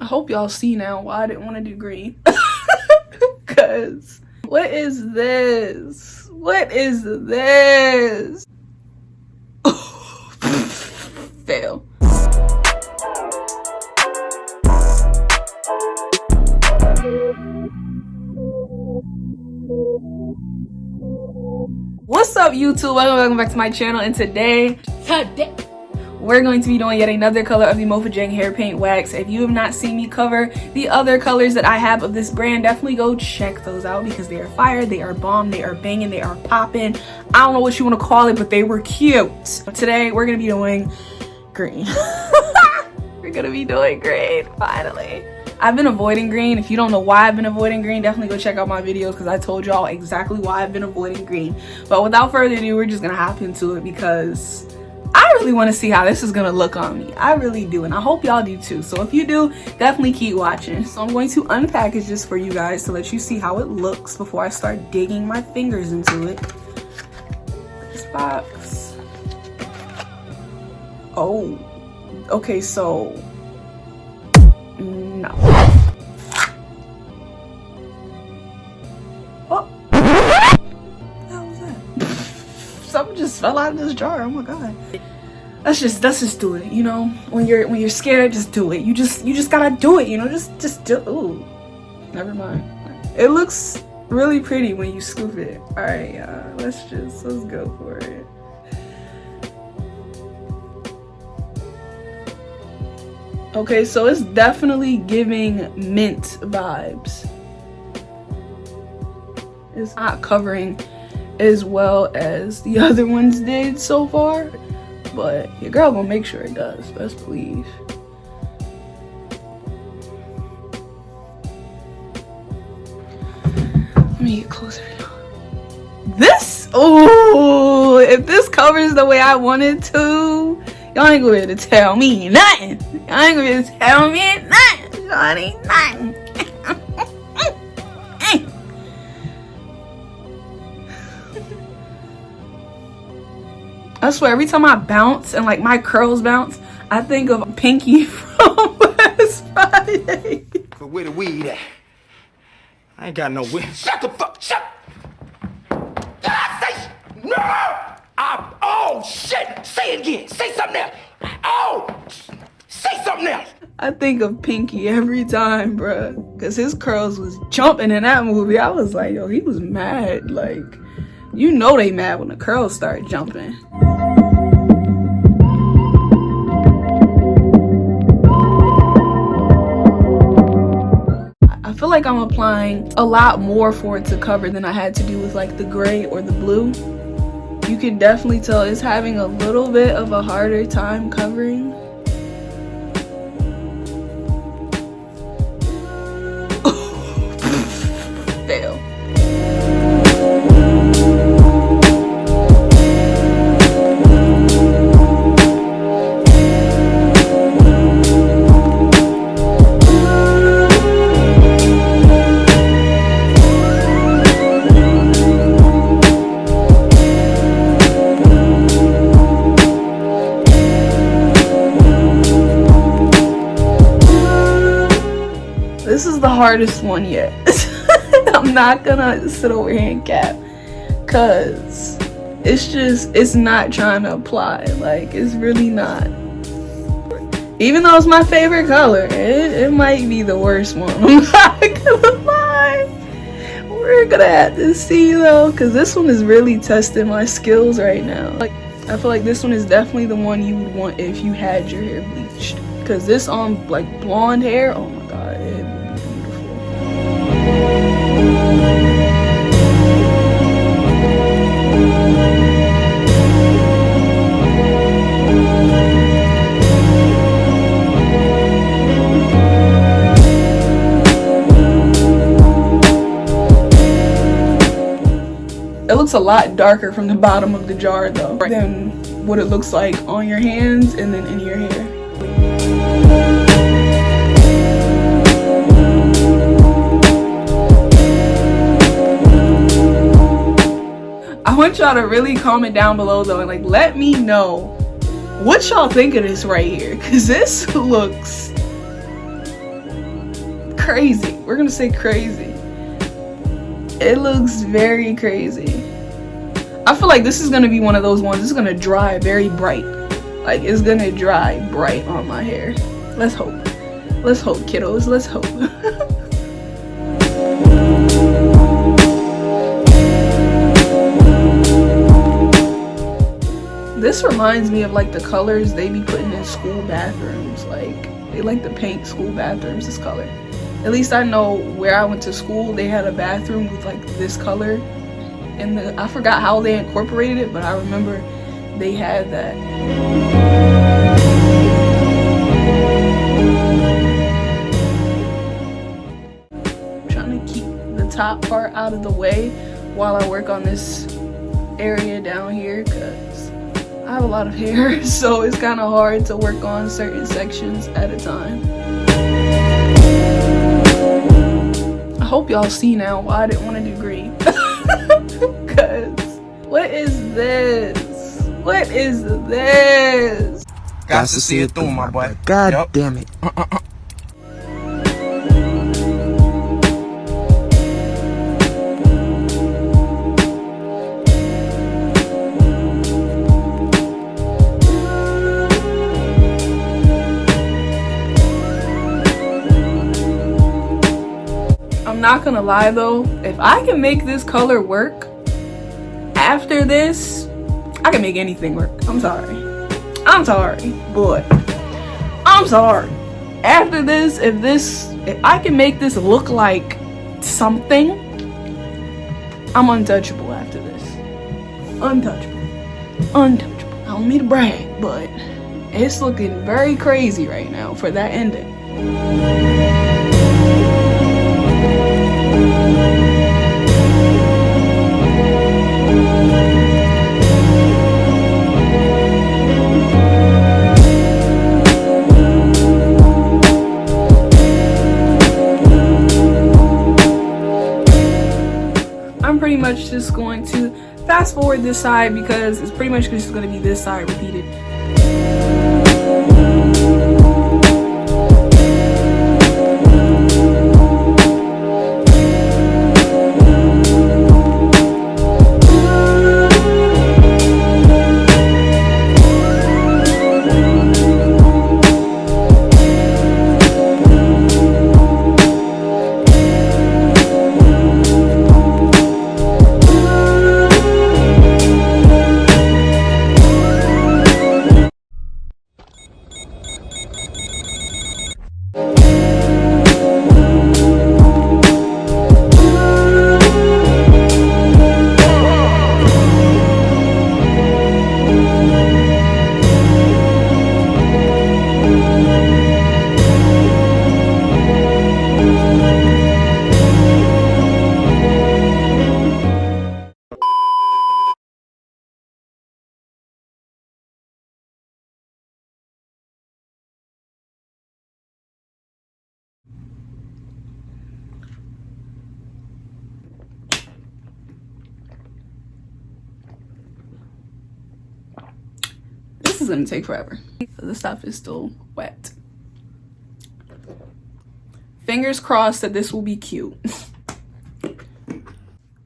I hope y'all see now why I didn't want to do green. Cause what is this? What is this? Fail. What's up, YouTube? Welcome back to my channel, and today we're going to be doing yet another color of the Mofajang hair paint wax. If you have not seen me cover the other colors that I have of this brand, definitely go check those out because they are fire, they are bomb, they are banging, they are popping. I don't know what you want to call it, but they were cute. Today we're gonna be doing green. We're gonna be doing green finally. I've been avoiding green. If you don't know why I've been avoiding green, definitely go check out my videos because I told y'all exactly why I've been avoiding green. But without further ado, we're just gonna hop into it because I really want to see how this is gonna look on me. I really do, and I hope y'all do too. So if you do, definitely keep watching. So I'm going to unpackage this for you guys to let you see how it looks before I start digging my fingers into it. This box. Oh, okay, so no. Oh, what the hell was that? Something just fell out of this jar. Oh my god. Let's just do it. You know, when you're scared, just do it. You just gotta do it. You know, just do. Ooh, never mind. It looks really pretty when you scoop it. All right, let's go for it. Okay, so it's definitely giving mint vibes. It's not covering as well as the other ones did so far, but your girl gonna make sure it does, best believe. Let me get closer. This, oh, if this covers the way I want it to, y'all ain't gonna be able to tell me nothing. Y'all ain't gonna be able to tell me nothing. Y'all ain't nothing. I swear, every time I bounce and like my curls bounce, I think of Pinky from last Friday. But where the weed at? I ain't got no weed. Shut the fuck, shut. No! Oh shit! Say it again. Say something else. Oh! Say something else. I think of Pinky every time, bruh. Cause his curls was jumping in that movie. I was like, yo, he was mad. Like, you know they mad when the curls start jumping. I feel like I'm applying a lot more for it to cover than I had to do with like the gray or the blue. You can definitely tell it's having a little bit of a harder time covering. Fail. This is the hardest one yet. I'm not gonna sit over here and cap, cause it's not trying to apply. Like, it's really not. Even though it's my favorite color, it might be the worst one. I'm not gonna lie. We're gonna have to see though, cause this one is really testing my skills right now. Like, I feel like this one is definitely the one you would want if you had your hair bleached. Cause this on like blonde hair, oh my god, it'd be beautiful. It looks a lot darker from the bottom of the jar though than what it looks like on your hands and then in your hair. I want y'all to really comment down below though and like let me know what y'all think of this right here, because this looks crazy. We're gonna say crazy. It looks very crazy. I feel like this is gonna be one of those ones. It's gonna dry very bright. Like, it's gonna dry bright on my hair. Let's hope. Let's hope, kiddos. Let's hope. This reminds me of like the colors they be putting in school bathrooms. Like, they like to paint school bathrooms this color. At least I know where I went to school, they had a bathroom with like this color. And I forgot how they incorporated it, but I remember they had that. I'm trying to keep the top part out of the way while I work on this area down here, because I have a lot of hair, so it's kind of hard to work on certain sections at a time. I hope y'all see now why I didn't want to do green. Because what is this? What is this? Got to see it through, my boy. God damn it. I'm not gonna lie though, if I can make this color work after this, I can make anything work. I'm sorry, but I'm sorry. After this, if I can make this look like something, I'm untouchable after this. Untouchable. I don't mean to brag, but it's looking very crazy right now for that ending. I'm pretty much just going to fast forward this side because it's pretty much just going to be this side repeated. This is gonna take forever. The stuff is still wet. Fingers crossed that this will be cute.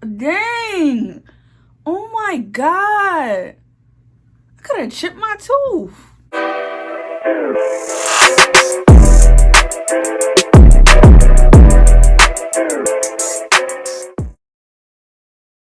Dang! Oh my god! I could have chipped my tooth.